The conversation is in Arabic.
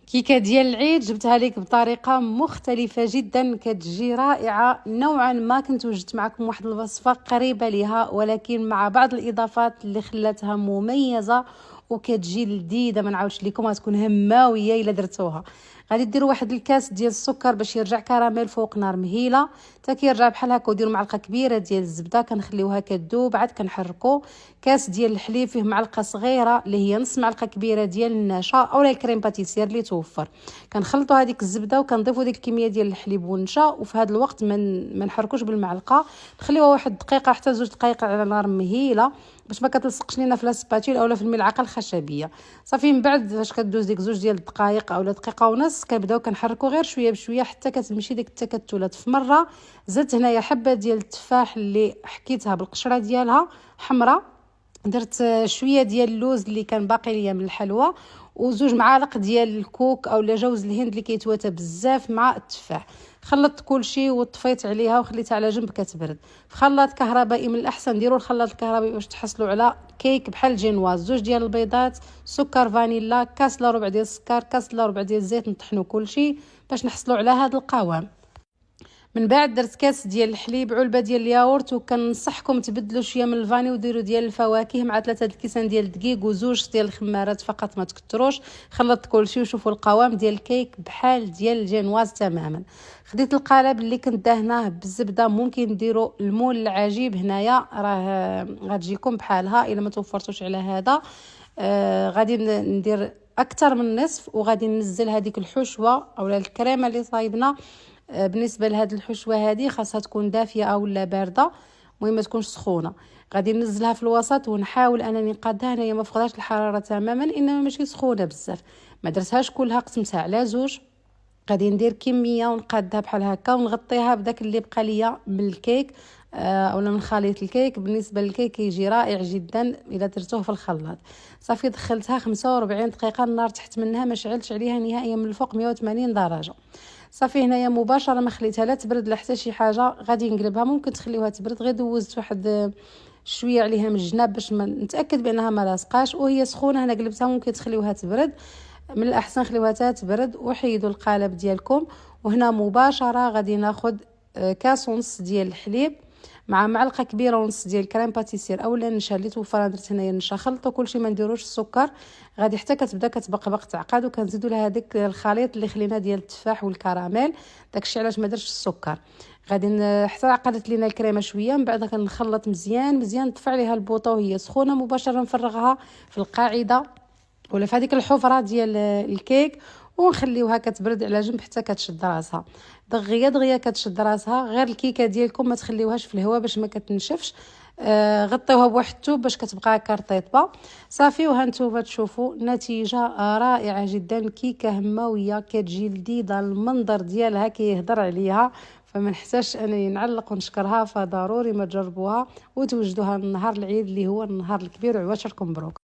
كيكه ديال العيد جبتها لك بطريقه مختلفه جدا، كتجي رائعه نوعا ما. كنت وجدت معكم واحد الوصفه قريبه ليها، ولكن مع بعض الاضافات اللي خلاتها مميزه وكتجي لذيذه. ما نعاودش لكم، غتكون هماويه الا درتوها. غادي ديروا واحد الكاس ديال السكر باش يرجع كراميل فوق نار مهيله حتى كيرجع بحال هكا، وديروا معلقه كبيره ديال الزبده كنخليوها كذوب، عاد كنحركوا. كاس ديال الحليب فيه معلقه صغيره اللي هي نص معلقه كبيره ديال النشا اولا الكريم باتيسير اللي توفر. كنخلطوا هذيك الزبده وكنضيفوا ديك الكميه ديال الحليب والنشا، وفي هذا الوقت ما نحركوش بالمعلقه، نخليوها واحد دقيقه حتى 2 دقائق على نار مهيله باش ما كتلصقش لينا في لاسباتيل اولا في الملعقه الخشبيه. صافي من بعد فاش كدوز ديك 2 دقائق اولا دقيقه ونص كنبداو كنحركوا غير شويه بشويه حتى كتمشي ديك التكتلات. في مره زدت هنايا حبه ديال التفاح اللي حكيتها بالقشره ديالها حمراء، درت شويه ديال اللوز اللي كان باقي ليا من الحلوى، و2 معالق ديال الكوك اولا جوز الهند اللي كيتواتى بزاف مع التفاح. خلطت كلشي وطفيت عليها وخليتها على جنب كتبرد. في خلاط كهربائي من الاحسن ديروا الخلاط الكهربائي باش تحصلوا على كيك بحال الجينواز. 2 ديال البيضات، سكر فانيلا، كاس الا ربع ديال السكر، كاس الا ربع ديال الزيت، نطحنوا كلشي باش نحصلوا على هذا القوام. من بعد درت كاس ديال الحليب، علبه ديال الياغورت، وكنصحكم تبدلوا شويه من الفاني وديروا ديال الفواكه مع 3 الكيسان ديال الدقيق و2 ديال الخمارات فقط، ما تكتروش. خلطت كلشي وشوفوا القوام ديال الكيك بحال ديال الجينواز تماما. خديت القالب اللي كنت دهناه بالزبده، ممكن ديروا المول العجيب هنايا راه غتجيكم بحالها الا ما توفرتوش على هذا. غادي ندير اكثر من نصف، وغادي ننزل هذيك الحشوه اولا الكريمه اللي صايبنا. بالنسبه لهاد الحشوه هذه خاصها تكون دافيه او لا بارده، المهم ما تكونش سخونه. غادي ننزلها في الوسط ونحاول انني نقادها هنايا ما فقداش الحراره تماما، انما ماشي سخونه بزاف. ما درتهاش كلها، قسمتها على 2. غادي ندير كميه ونقادها بحال هكا ونغطيها بداك اللي بقى ليا من الكيك اولا من خليط الكيك. بالنسبه للكيك كيجي رائع جدا اذا درتوه في الخلاط. صافي دخلتها 45 دقيقه، النار تحت منها ما شعلتش عليها نهائيا، من الفوق 180 درجه. صافي هنايا مباشره ما خليتها لا تبرد لا حتى شي حاجه. غادي نقلبها، ممكن تخليوها تبرد، غير دوزت واحد شويه عليها من الجناب باش نتاكد بانها ما لاصقاش. وهي سخونه هنا قلبتها، ممكن تخليوها تبرد، من الاحسن خليوها تبرد. وحيدوا القالب ديالكم، وهنا مباشره غادي ناخذ كاس ونص ديال الحليب مع معلقه كبيره ونص ديال الكريم باتيسير اولا النشا اللي توفر. درت هنايا النشا، خلطوا كلشي ما نديروش السكر. غادي حتى كتبدا كتبقبق تعقد، وكنزيدوا لها هذاك الخليط اللي خلينا ديال التفاح والكراميل. داكشي علاش ما درتش السكر. غادي حتى عقدت لينا الكريمه شويه، من بعد كنخلط مزيان مزيان. نطفي عليها البوطه وهي سخونه، مباشره نفرغها في القاعده ولا في هذيك الحفره ديال الكيك، ونخليوها كتبرد على جنب حتى كتشد راسها. دغيا دغيا كتشد راسها. غير الكيكه ديالكم ما تخليوهاش في الهواء باش ما كتنشفش. غطيوها بواحد الثوب باش كتبقى هكا رطيبه. صافي وهانتوما تشوفوا نتيجه رائعه جدا، كيكه هماويه كتجي لذيذه، المنظر ديالها كيهضر عليها، فما نحتاجش انني نعلق ونشكرها. فضروري ما تجربوها وتوجدوها نهار العيد اللي هو النهار الكبير، وعواشركم مبروك.